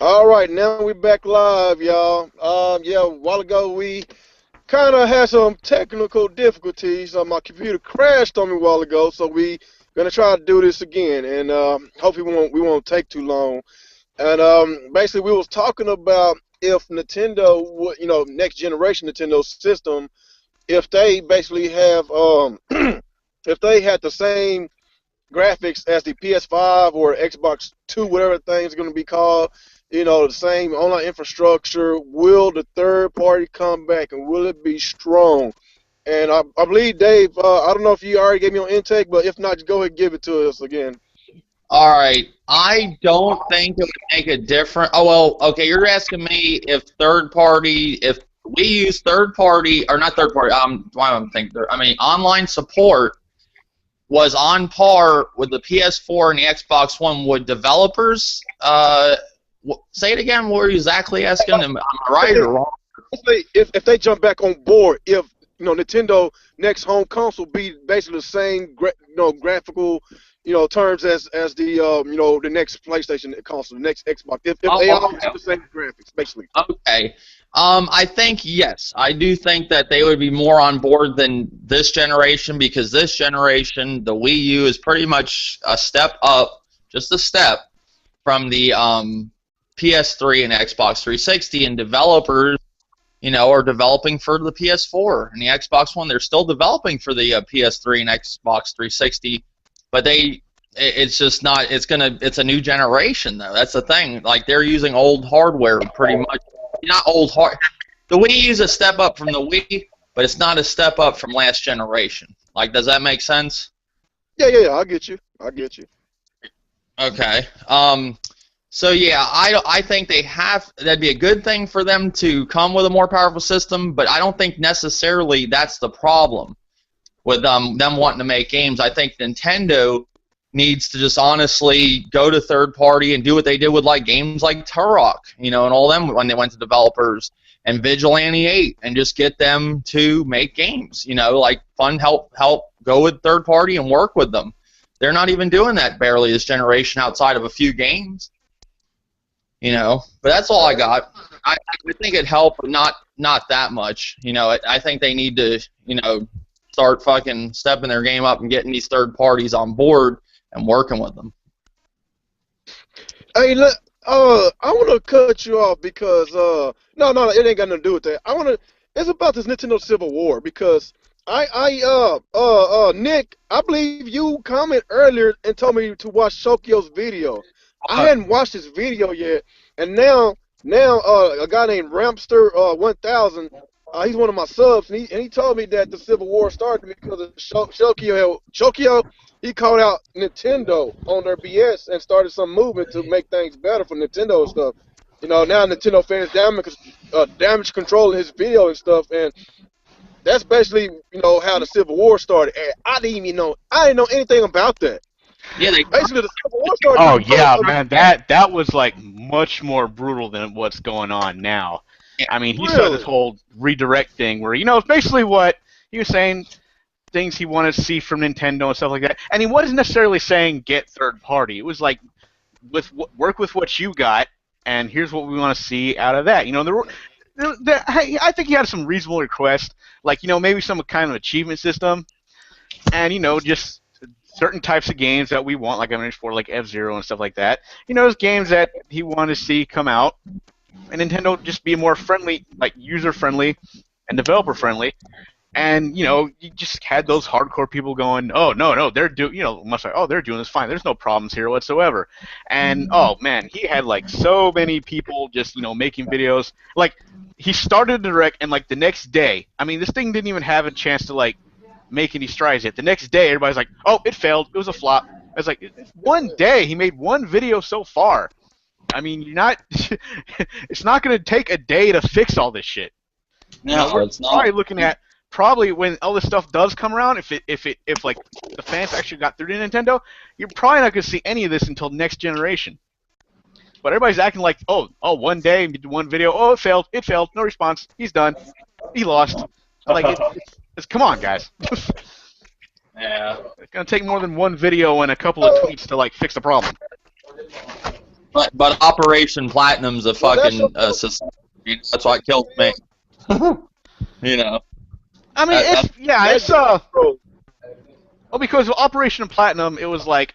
All right, now we back live, y'all. Yeah, a while ago we kind of had some technical difficulties. My computer crashed on me a while ago, so we gonna try to do this again, and hopefully we won't take too long. And basically, we was talking about if Nintendo, next generation Nintendo system, if they basically have if they had the same graphics as the PS5 or Xbox Two, whatever thing's going to be called. The same online infrastructure. Will the third party come back, and will it be strong? And I believe Dave. I don't know if you already gave me your intake, but if not, just go ahead and give it to us again. All right. I don't think it would make a difference. Oh, well, okay, you're asking me if if we use third party, or not third party, why am I thinking, online support was on par with the PS4 and the Xbox One, would developers, say it again, what were you exactly asking? Am I right or wrong? If they jump back on board, if Nintendo next home console be basically the same graphical terms as the next PlayStation console, the next Xbox, if they all have the same graphics, basically. Okay. I think, yes, I do think that they would be more on board than this generation, because this generation, the Wii U, is pretty much a step up, just a step, from the PS3 and Xbox 360, and developers, are developing for the PS4 and the Xbox One. They're still developing for the PS3 and Xbox 360, but it's just not. It's a new generation, though. That's the thing. Like, they're using old hardware pretty much. Not old hard. The Wii is a step up from the Wii, but it's not a step up from last generation. Like, does that make sense? Yeah. I get you. Okay. So yeah, I think that'd be a good thing for them to come with a more powerful system, but I don't think necessarily that's the problem with them wanting to make games. I think Nintendo needs to just honestly go to third party and do what they did with games like Turok, and all them when they went to developers, and Vigilante 8, and just get them to make games, help go with third party and work with them. They're not even doing that barely this generation outside of a few games, but that's all I got. I think it'd help, but not that much, I think they need to, start fucking stepping their game up and getting these third parties on board and working with them. Hey, look, I want to cut you off because no, it ain't got nothing to do with that. It's about this Nintendo Civil War, because Nick, I believe you commented earlier and told me to watch Shokio's video. I hadn't watched his video yet, and now a guy named Rampster 1000. He's one of my subs, and he told me that the Civil War started because of Shokio. He called out Nintendo on their BS and started some movement to make things better for Nintendo and stuff. Now Nintendo fans damage control in his video and stuff, and that's basically how the Civil War started. And I didn't know anything about that. Yeah, basically the Civil War started. Oh yeah, man, that was much more brutal than what's going on now. I mean, he started this whole redirect thing where it's basically what he was saying. Things he wanted to see from Nintendo and stuff like that, and he wasn't necessarily saying get third party. It was like, work with what you got, and here's what we want to see out of that. I think he had some reasonable requests, maybe some kind of achievement system, and just certain types of games that we want, like I mentioned before, like F-Zero and stuff like that. Those games that he wanted to see come out, and Nintendo just be more friendly, user friendly and developer friendly. And you just had those hardcore people going, oh no, they're they're doing this fine. There's no problems here whatsoever. And oh man, he had so many people just making videos. He started the direct, and the next day, I mean, this thing didn't even have a chance to make any strides yet. The next day, everybody's like, oh, it failed. It was a flop. I was like, it's one day. He made one video so far. I mean, it's not going to take a day to fix all this shit. No, it's not. Probably looking at. Probably when all this stuff does come around, if the fans actually got through to Nintendo, you're probably not going to see any of this until next generation. But everybody's acting like, oh, one day, one video, oh, it failed, no response, he's done, he lost. It's come on, guys. Yeah. It's going to take more than one video and a couple of tweets to fix the problem. But Operation Platinum's a fucking system. That's what killed me. You know. I mean, it's well, because with Operation Platinum, it was like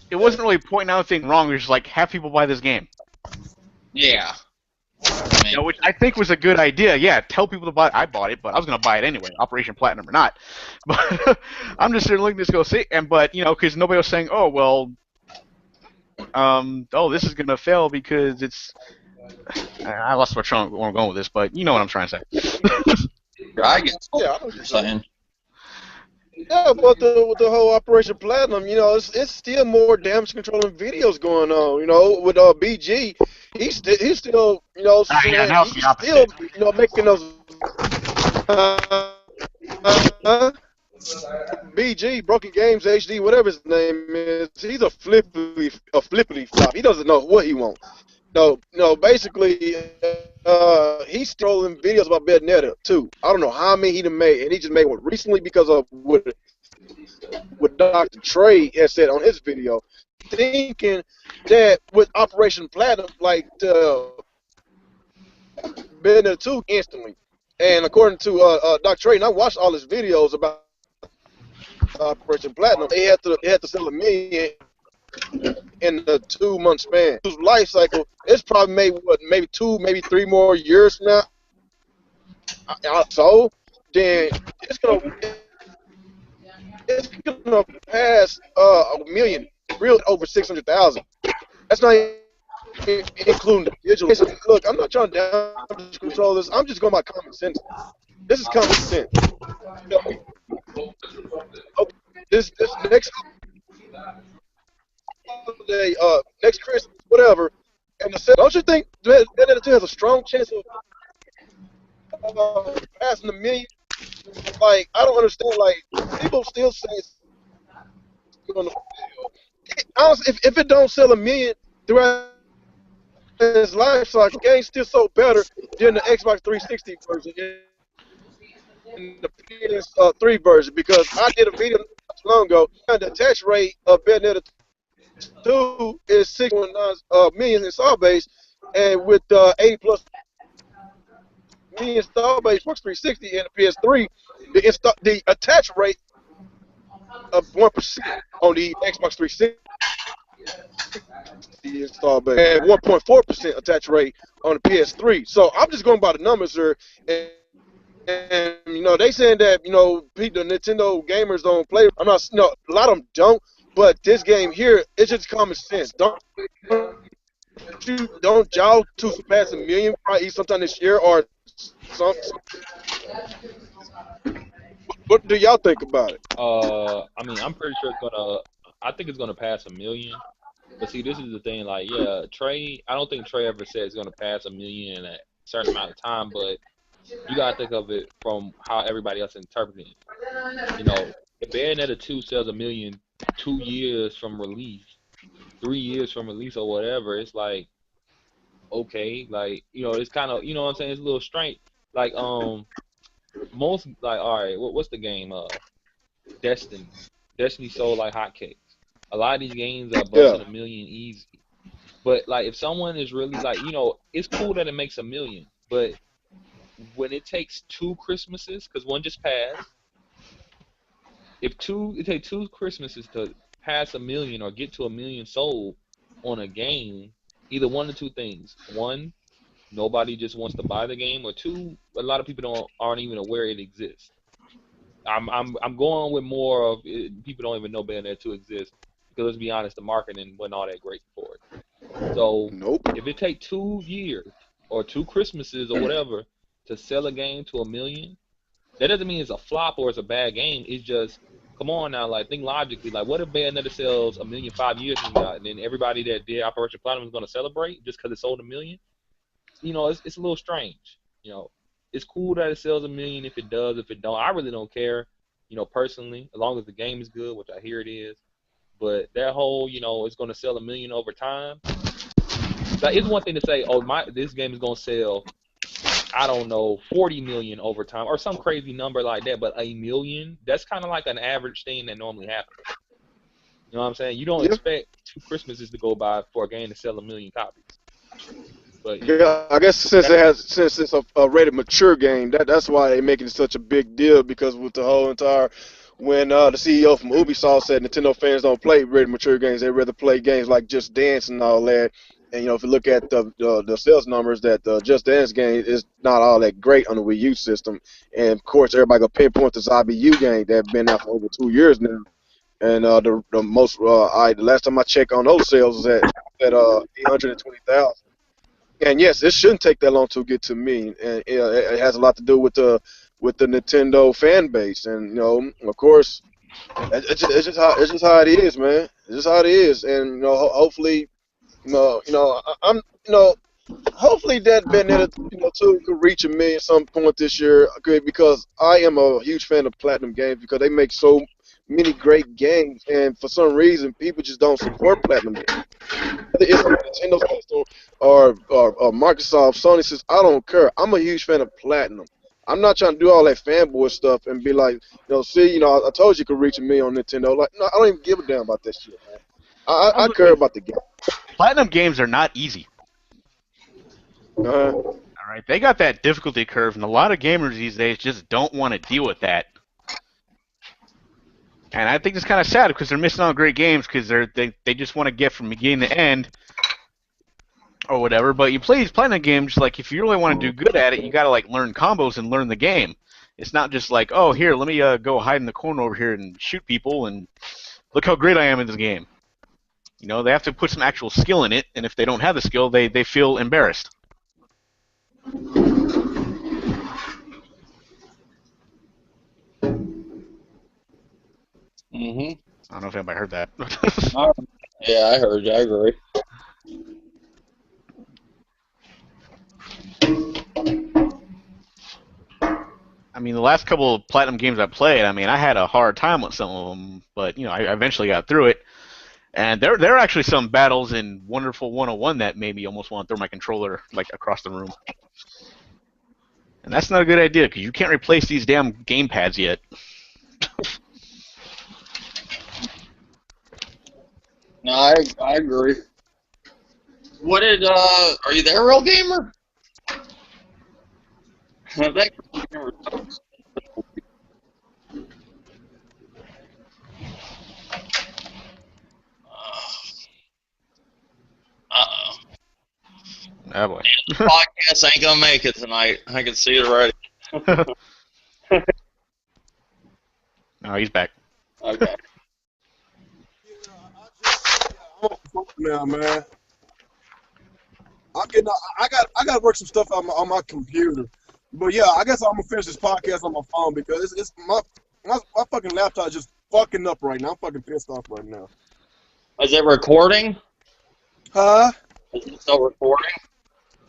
it wasn't really pointing out anything wrong. It was just like have people buy this game. Yeah. You know, which I think was a good idea. Yeah, tell people to buy it. I bought it, but I was gonna buy it anyway, Operation Platinum or not. But I'm just looking to go see, but you know, because nobody was saying, oh well, this is gonna fail because it's. I lost where I'm going with this, but you know what I'm trying to say. I guess. Yeah, I know what you're saying. Yeah, but with the whole Operation Platinum, you know, it's still more damage controlling videos going on. You know, with BG, he's still, you know, now it's the opposite. still, you know, making those. BG, Broken Games HD, whatever his name is, he's a flippity flop. He doesn't know what he wants. No, basically, he's trolling videos about Bayonetta too. I don't know how many he done made, and he just made one recently because of what Dr. Trey has said on his video, thinking that with Operation Platinum, like Bayonetta 2 instantly. And according to Dr. Trey, and I watched all his videos about Operation Platinum, they had to sell 1 million in the 2-month span. His life cycle, it's probably maybe 2, maybe 3 more years from now. So then it's gonna pass 1 million, real over 600,000. That's not including the digital. Look, I'm not trying to damage control this. I'm just going by common sense. This is common sense. Okay, this next holiday, next Christmas, whatever, and don't you think Bayonetta 2 has a strong chance of passing 1 million? Like, I don't understand. Like, people still say it's gonna fail. Honestly, if it don't sell 1 million throughout his life cycle, the game's still sold better than the Xbox 360 version and the PS3 version, because I did a video not too long ago, and the attach rate of Bayonetta 2 is 6.9 million install base, and with 80 plus million install base Xbox 360 and the PS3, the attach rate of 1% on the Xbox 360 install base and 1.4% attach rate on the PS3. So I'm just going by the numbers here, and you know, they saying that, you know, people, Nintendo gamers don't play. I'm not, no, a lot of them don't. But this game here, it's just common sense. Don't y'all to surpass 1 million probably sometime this year or something? What do y'all think about it? I mean, I'm pretty sure it's gonna. I think it's gonna pass 1 million. But see, this is the thing. Like, yeah, Trey. I don't think Trey ever said it's gonna pass 1 million in a certain amount of time. But you gotta think of it from how everybody else interprets it. You know, if Bayonetta 2 sells 1 million 2 years from release, 3 years from release or whatever, it's like, okay, like, you know, it's kind of, you know what I'm saying, it's a little strange. Like, most, like, all right, what's the game? Destiny sold like hotcakes. A lot of these games are busting 1 million easy. But like, if someone is really like, you know, it's cool that it makes 1 million, but when it takes 2 Christmases, because one just passed, it takes 2 Christmases to pass 1 million or get to 1 million sold on a game, either one of 2 things. 1, nobody just wants to buy the game, or 2, a lot of people aren't even aware it exists. I'm going with more of people don't even know Bayonetta 2 exists, because let's be honest, the marketing wasn't all that great for it. So if it takes 2 years or 2 Christmases or whatever to sell a game to 1 million, that doesn't mean it's a flop or it's a bad game. It's just, come on now, like, think logically. Like, what if Bayonetta sells 1 million 5 years from now, and then everybody that did Operation Platinum is going to celebrate just because it sold 1 million? You know, it's a little strange. You know, it's cool that it sells 1 million if it does. If it don't, I really don't care. You know, personally, as long as the game is good, which I hear it is. But that whole, you know, it's going to sell 1 million over time. Like, it's one thing to say, oh, this game is going to sell, I don't know, 40 million over time, or some crazy number like that, but 1 million, that's kind of like an average thing that normally happens. You know what I'm saying? You don't expect 2 Christmases to go by for a game to sell 1 million copies. But yeah, I guess since it's a rated mature game, that's why they making it such a big deal, because with the whole entire when the CEO from Ubisoft said Nintendo fans don't play rated mature games, they rather play games like Just Dance and all that. And if you look at the sales numbers, that the Just Dance game is not all that great on the Wii U system. And of course, everybody gonna pinpoint the Zombie U game that's been out for over 2 years now. And the most the last time I checked on those sales was at 820,000. And yes, it shouldn't take that long to get to me, and it has a lot to do with the Nintendo fan base, and of course, it's just how it is, man. It's just how it is, and hopefully, I'm hopefully that Bayonetta too could reach 1 million some point this year, okay, because I am a huge fan of Platinum Games because they make so many great games, and for some reason people just don't support Platinum Games. Whether it's a Nintendo system or Microsoft, Sony says, I don't care. I'm a huge fan of Platinum. I'm not trying to do all that fanboy stuff and be like, see, I told you could reach 1 million on Nintendo. Like, no, I don't even give a damn about that shit, man. I care about the game. Platinum games are not easy. All right, they got that difficulty curve, and a lot of gamers these days just don't want to deal with that. And I think it's kind of sad because they're missing out on great games because they just want to get from beginning to end or whatever. But you play these Platinum games, like if you really want to do good at it, you got to like learn combos and learn the game. It's not just like, oh, here, let me go hide in the corner over here and shoot people and look how great I am in this game. They have to put some actual skill in it, and if they don't have the skill, they feel embarrassed. Mm-hmm. I don't know if anybody heard that. Yeah, I heard you. I agree. I mean, the last couple of Platinum games I played, I had a hard time with some of them, but I eventually got through it. And there are actually some battles in Wonderful 101 that made me almost want to throw my controller like across the room. And that's not a good idea because you can't replace these damn game pads yet. No, I agree. What did are you there, Real Gamer? Uh-oh. Oh boy. The podcast ain't gonna make it tonight. I can see it already. No, he's back. Okay. Now, man, I got to work some stuff on my computer, but yeah, I guess I'm gonna finish this podcast on my phone because it's my fucking laptop is just fucking up right now. I'm fucking pissed off right now. Is it recording? Huh? Is it still recording?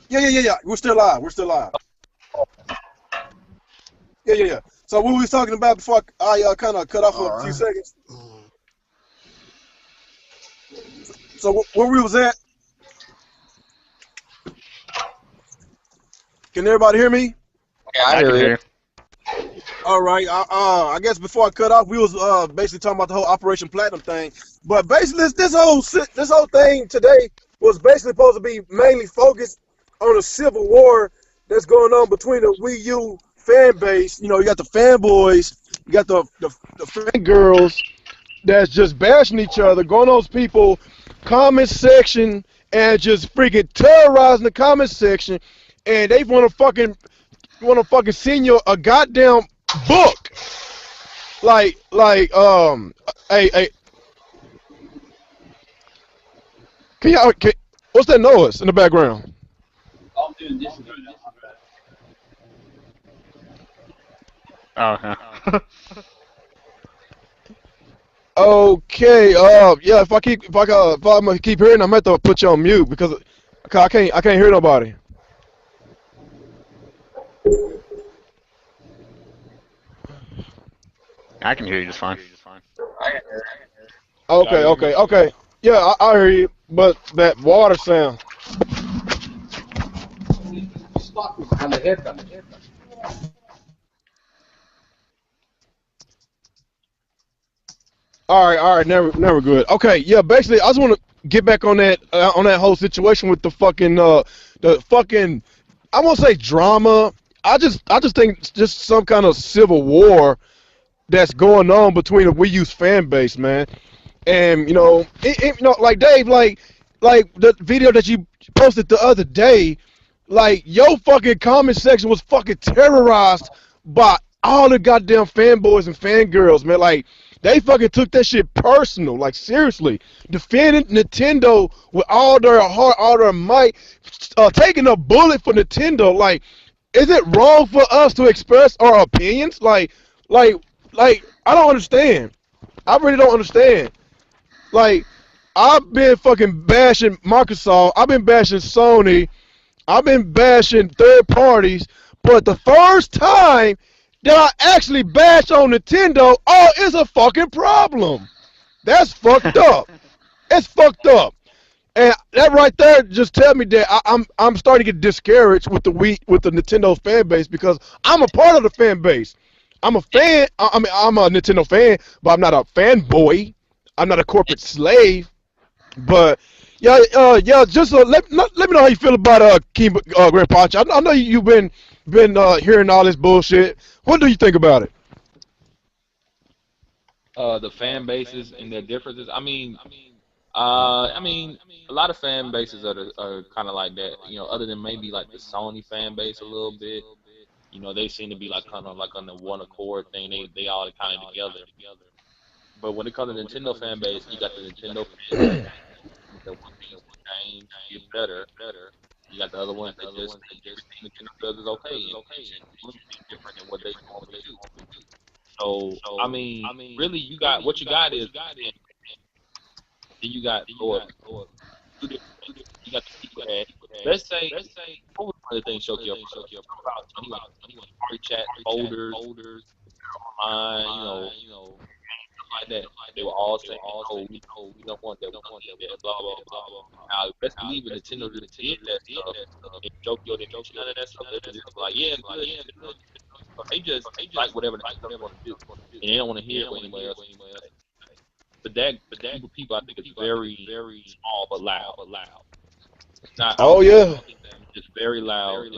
Yeah. We're still live. Yeah. So what we was talking about before I kind of cut off for a few seconds. So where we was at? Can everybody hear me? Yeah, I hear you. All right. I guess before I cut off, we was basically talking about the whole Operation Platinum thing. But basically, this whole thing today was basically supposed to be mainly focused on a civil war that's going on between the Wii U fan base. You got the fanboys, you got the fangirls that's just bashing each other, going on those people comment section and just freaking terrorizing the comment section, and they want to fucking send you a goddamn book. Hey, what's that noise in the background? I'm doing this. Oh, huh. Okay, yeah, if I'm gonna keep hearing, I'm gonna have to put you on mute because I can't hear nobody. I can hear you just fine. Okay. Yeah, I hear you, but that water sound. All right, never good. Okay, yeah, basically, I just want to get back on that whole situation with the fucking I won't say drama. I just think it's just some kind of civil war that's going on between the Wii U's fan base, man. And like Dave, like the video that you posted the other day, like your fucking comment section was fucking terrorized by all the goddamn fanboys and fangirls, man. Like they fucking took that shit personal, like seriously, defending Nintendo with all their heart, all their might, taking a bullet for Nintendo. Like, is it wrong for us to express our opinions? Like I don't understand. I really don't understand. Like, I've been fucking bashing Microsoft. I've been bashing Sony. I've been bashing third parties. But the first time that I actually bash on Nintendo, oh, it's a fucking problem. That's fucked up. It's fucked up. And that right there just tell me that I'm starting to get discouraged with the Nintendo fan base because I'm a part of the fan base. I'm a fan. I mean, I'm a Nintendo fan, but I'm not a fanboy. I'm not a corporate slave. But yeah. Just let me know how you feel about Grandpa. I know you've been hearing all this bullshit. What do you think about it? The fan bases and their differences. I mean, a lot of fan bases are kind of like that. You know, other than maybe like the Sony fan base a little bit. You know, they seem to be like kind of like on the one accord thing. They all kind of together. But when it comes to Nintendo fan base, you got the Nintendo fan base that want things to change, get better. You got the other ones that just think Nintendo does is okay. And different than what they want to do. So I mean, really, you got what you got is. Then you got you got the people that let's say what was one of the things Shokyo about party chat folders, online, like that. They were all saying, "Oh, we don't want that, blah blah blah." Now, let's believe it. Nintendo did that stuff, and Shokyo didn't mention none of that stuff. They just like, yeah, good. They just like whatever they want to do, and they don't want to hear it anybody else. But that group of people, I think, is very, very small but loud. It's not. Oh yeah. It's very loud.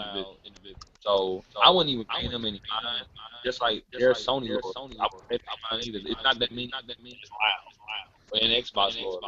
So I wouldn't even pay them any mind. Just like there's Sony. I wouldn't pay them mind either. It's not that many. It's loud. And Xbox Lord.